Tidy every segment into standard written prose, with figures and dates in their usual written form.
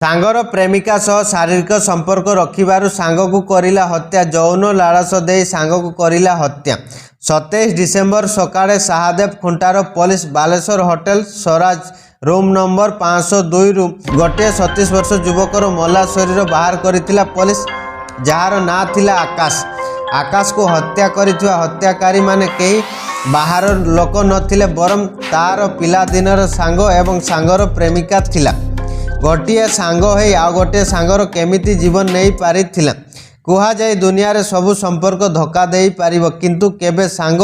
सांगर प्रेमिका सह शारीरिक संपर्क रखिबारु सांग को करिला हत्या। यौन लालस दे सांग को करिला हत्या। 27 डिसेम्बर सकाळे शाहदेव खुंटार police Baleshwar hotel Swaraj room number 502 रु गोटे 36 वर्ष युवकर मला शरीर बाहर करिथिला पुलिस, जार ना थिला आकाश। आकाश को हत्या करिथिवा हत्याकारी माने केही बाहर लोक नथिले, बरम तार पिला दिनर सांग एवं सांगर प्रेमिका थिला। गोटे सांग है आ गोटे सांगर केमिति जीवन नहीं पारी थिला। कुहा जाए दुनिया रे सबु संपर्क धोखा दे पारिबो, किंतु केबे सांग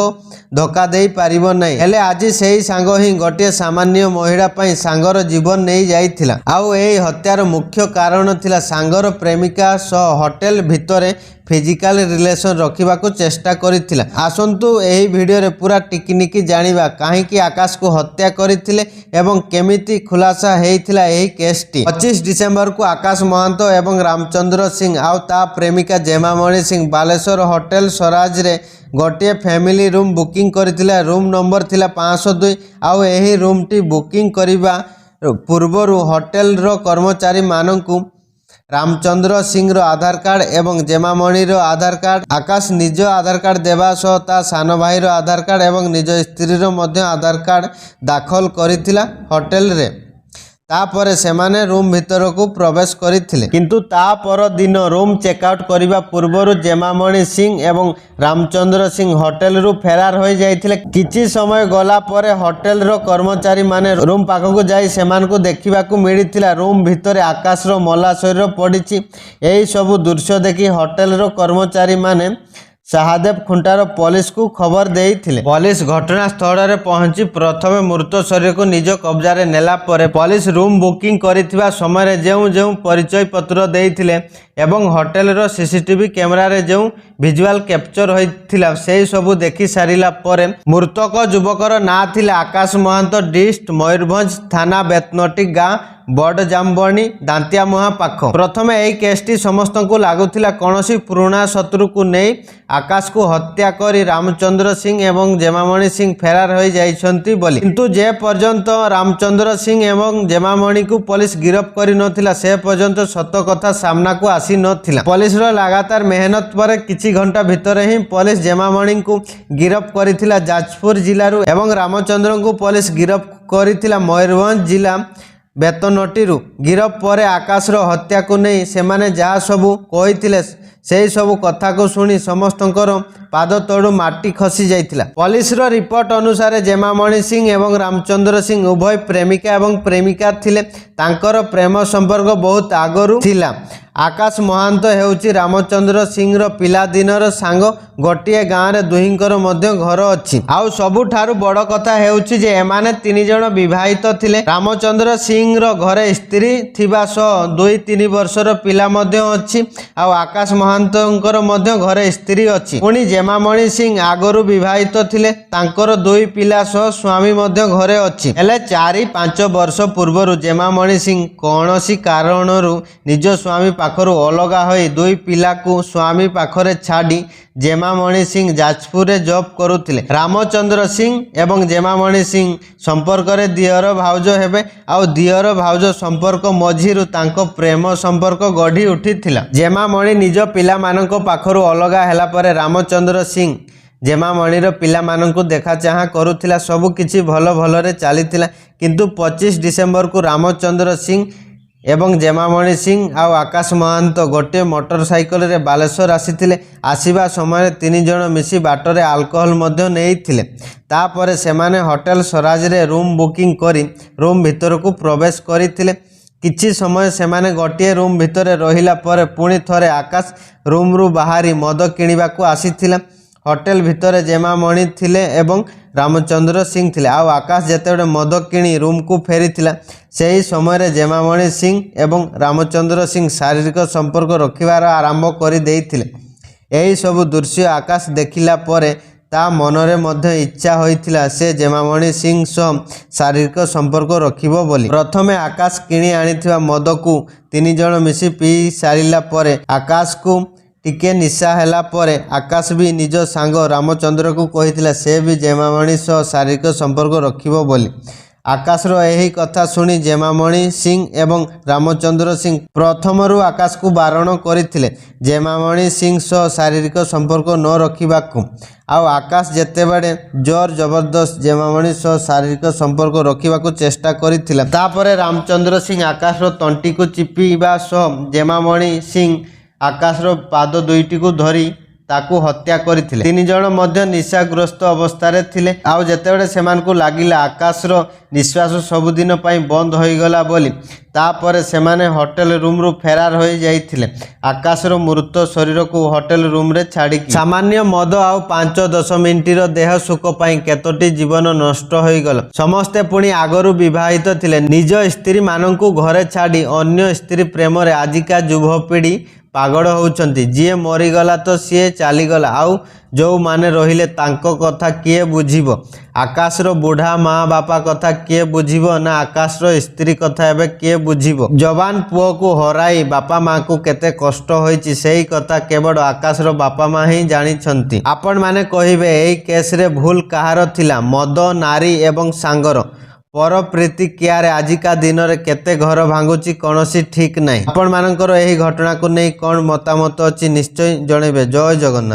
धोखा दे पारिबो नहीं। हेले आज सेही सांग ही गोटे सामान्य महिला पई सांगर जीवन नहीं जाइथिला। आउ एही हत्यार मुख्य कारण थिला सांगर प्रेमिका सह होटेल भितरे फिजिकल रिलेशन रखिबा को चेष्टा करिथिला। आसंतु एही वीडियो रे पूरा टिकनिकी जानिबा काहेकि आकाश को हत्या करिथिले एवं केमिति खुलासा हेइथिला एही केसटी। 25 डिसेम्बर को आकाश महांत एवं रामचंद्र सिंह आउ ता प्रेमिका जेमामणि सिंह बालेश्वर होटेल स्वराज रे गोटे फैमिली रूम बुकिंग करथिला। रूम नंबर थिला 502। आउ एही रूम टी बुकिंग करिबा पूर्वरु होटेल रो कर्मचारी माननकु रामचंद्र सिंह रो आधार कार्ड एवं जेमामणि रो आधार कार्ड, आकाश निज आधार कार्ड देवा सह ता सान भाई रो आधार कार्ड एवं निज स्त्री रो मध्य आधार कार्ड दाखल करिथिला होटेल रे। तापरे सेमाने रूम भितर को प्रवेश करिथिले, किंतु ता पर दिन रूम चेकआउट करिबा पूर्वरु जेमामणि सिंह एवं रामचंद्र सिंह होटेल रु फेरार हो जाइथिले। किछि समय गला परे होटेल रो कर्मचारी माने रूम पाखकु जाई सेमान को देखिबा को मिलिथिला रूम भितरे आकाश रो मला शरीर पडिछि। एही सब दृश्य देखि होटेल रो कर्मचारी माने शाहदेव खुंटार पुलिस को खबर देइथिले। पुलिस घटनास्थल रे पहुंची प्रथमे मृत शरीर को निज कब्जा रे नेला परे पुलिस रूम बुकिंग करिथिबा समय रे जेउ परिचय पत्र देइथिले एवं होटेल रो सीसीटीवी कैमरा रे जेउ विजुअल कैप्चर होइथिला सेही सब देखि सारिला परे मृतक युवकर ना थिला आकाश महांत, डिस्ट मयूरभंज थाना बेतनटी गाँ बड़ जामबणी दांतिया मुहा पाख। प्रथमे एही केसटी समस्त को लागुथिला कोनोसी पुराना शत्रु को नहीं आकाश को हत्या करी रामचंद्र सिंह एवं जेमामणि सिंह फेरार हो जाइछंती बोली, किंतु जे पर्यंत रामचंद्र सिंह एवं जेमामणि को पुलिस गिरफ्त करि नथिला से पर्यंत सत कथा सामना को आसी नथिला। पुलिस रो लगातार मेहनत पर किछि घंटा भितर ही पुलिस जेमामणि को गिरफ्त करिथिला जाजपुर जिल्ला रु एवं रामचंद्र को पुलिस गिरफ्त करिथिला मयूरभंज जिला बेतनटीरू। गिरफ्त पर आकाश रो हत्या को नहीं सेमाने जहाँ सबू कही से सबू कथा को शुणी समस्तंकर पाद तड़ू माटी खसी जाइथिला। पुलिस रो रिपोर्ट अनुसार जेमामणि सिंह एवं रामचंद्र सिंह उभय प्रेमिका एवं प्रेमिका थिले। तांकर प्रेम संपर्क बहुत आगरू थिला। आकाश महांत हेउची रामचंद्र सिंह रो पिला दिनर सांग। गोटे गाँव रे दुहींकर मध्य घर अछि। आउ सबुठारु बड़ कथा हेउची जे एमाने 3 जण विवाहित थिले। रामचंद्र सिंह रो घरे स्त्री थिबा सह 2-3 वर्षर पिला मध्य अछि। आउ आकाश महांतंकर मध्य घरे स्त्री अछि। पुणी जेमामणि सिंह आगरू विवाहित थिले, तांकर 2 पिला सह स्वामी मध्य घरे अछि। हेले 4-5 वर्ष पूर्वरु जेमामणि सिंह कोनोसी कारणरु निज स्वामी पाखरु अलगा होई 2 पिला को स्वामी पाखरे छाड़ी जेमामणि सिंह जाजपुर रे जॉब करुथिले। रामचंद्र सिंह एवं जेमामणि सिंह संपर्क रे दियर भाउज हेबे। आउ दियर भाउज संपर्क मझिरु तांको प्रेम संपर्क गढ़ी उठिथिला। जेमामणि निज पिला मानक पाखरु अलगा हेला परे रामचंद्र सिंह जेमामणि रो पिला मानकु देखा चाहा करुथिला। सबु किछि भलो भलो रे चालिथिला, किंतु 25 डिसेम्बर को रामचंद्र सिंह एवं जेमामणि सिंह आउ आकाश महांत गोटे मोटरसाइकल रे बालेश्वर आसीथिले। आसीबा समय 3 जण मिसी बाटरे अल्कोहल मध्य नेइथिले। तापरे सेमाने होटेल स्वराज रे रूम बुकिंग करी रूम भितर को प्रवेश करिथिले। किछि समय सेमाने गोटे रूम भितर रहिला परे पुणी थरे आकाश रूम रु बाहरी मद किनिबा को आसीथिला। होटेल भितर जेमामणि थिले एवं रामचंद्र सिंह थिले। आउ आकाश जेतेबेले मद किणी रूम को फेरिथिला सेही समय रे जेमामणि सिंह एवं रामचंद्र सिंह शारीरिक संपर्क रखिबार आरंभ करि देइथिले। एही सब दृश्य आकाश देखिला परे ता मनरे मध्य इच्छा होइथिला से जेमामणि सिंह सह शारीरिक संपर्क रखिबो बोली। प्रथमे आकाश किणी आनिथिबा मद को 3 जण मिसी पी सारिला परे आकाश को टिके निशा हैला परे आकाश भी निज सांग रामचंद्र को कहिथिला से भी जेमामणि सह शारीरिक संपर्क रखिबो बोली। ଆକାଶର ଏହି କଥା ଶୁଣି ଜେମାମଣି ସିଂ ଏବଂ ରାମଚନ୍ଦ୍ର ସିଂ ପ୍ରଥମରୁ ଆକାଶକୁ ବାରଣ କରିଥିଲେ ଜେମାମଣି ସିଂ ସହ ଶାରୀରିକ ସମ୍ପର୍କ ନ ରଖିବାକୁ। ଆଉ ଆକାଶ ଯେତେବେଳେ ଜୋର ଜବରଦସ୍ତ ଜେମାମଣି ସହ ଶାରୀରିକ ସମ୍ପର୍କ ରଖିବାକୁ ଚେଷ୍ଟା କରିଥିଲା ତାପରେ ରାମଚନ୍ଦ୍ର ସିଂ ଆକାଶର ତଣ୍ଟିକୁ ଚିପିବା ସହ ଜେମାମଣି ସିଂ ଆକାଶର ପାଦ ଦୁଇଟିକୁ ଧରି ତାକୁ ହତ୍ୟା କରିଥିଲେ। ତିନି ଜଣ ମଧ୍ୟ ନିଶାଗ୍ରସ୍ତ ଅବସ୍ଥାରେ ଥିଲେ। ଆଉ ଯେତେବେଳେ ସେମାନଙ୍କୁ ଲାଗିଲା ଆକାଶର ନିଶ୍ୱାସ ସବୁଦିନ ପାଇଁ ବନ୍ଦ ହୋଇଗଲା ବୋଲି ତାପରେ ସେମାନେ ହୋଟେଲ ରୁମ୍ରୁ ଫେରାର ହୋଇଯାଇଥିଲେ ଆକାଶର ମୃତ ଶରୀରକୁ ହୋଟେଲ ରୁମ୍ରେ ଛାଡ଼ିକି। ସାମାନ୍ୟ ମଦ ଆଉ 5-10 ମିନିଟର ଦେହ ସୁଖ ପାଇଁ କେତୋଟି ଜୀବନ ନଷ୍ଟ ହୋଇଗଲା। ସମସ୍ତେ ପୁଣି ଆଗରୁ ବିବାହିତ ଥିଲେ। ନିଜ ସ୍ତ୍ରୀମାନଙ୍କୁ ଘରେ ଛାଡ଼ି ଅନ୍ୟ ସ୍ତ୍ରୀ ପ୍ରେମରେ ଆଜିକା ଯୁବପିଢ଼ି ପାଗଳ ହେଉଛନ୍ତି। ଯିଏ ମରିଗଲା ତ ସିଏ ଚାଲିଗଲା, ଆଉ ଯେଉଁମାନେ ରହିଲେ ତାଙ୍କ କଥା କିଏ ବୁଝିବ? ଆକାଶର ବୁଢ଼ା ମା ବାପା କଥା କିଏ ବୁଝିବ? ନା ଆକାଶର ସ୍ତ୍ରୀ କଥା ଏବେ କିଏ ବୁଝିବ? ଯବାନ ପୁଅକୁ ହରାଇ ବାପା ମାଙ୍କୁ କେତେ କଷ୍ଟ ହୋଇଛି ସେଇ କଥା କେବଳ ଆକାଶର ବାପା ମା ହିଁ ଜାଣିଛନ୍ତି। ଆପଣମାନେ କହିବେ ଏଇ କେସ୍ରେ ଭୁଲ କାହାର ଥିଲା? ମଦ, ନାରୀ ଏବଂ ସାଙ୍ଗର। ପର ପ୍ରୀତିକ୍ରିୟାରେ ଆଜିକା ଦିନରେ କେତେ ଘର ଭାଙ୍ଗୁଛି କୌଣସି ଠିକ୍ ନାହିଁ। ଆପଣମାନଙ୍କର ଏହି ଘଟଣାକୁ ନେଇ କ'ଣ ମତାମତ ଅଛି ନିଶ୍ଚୟ ଜଣାଇବେ। ଜୟ ଜଗନ୍ନାଥ।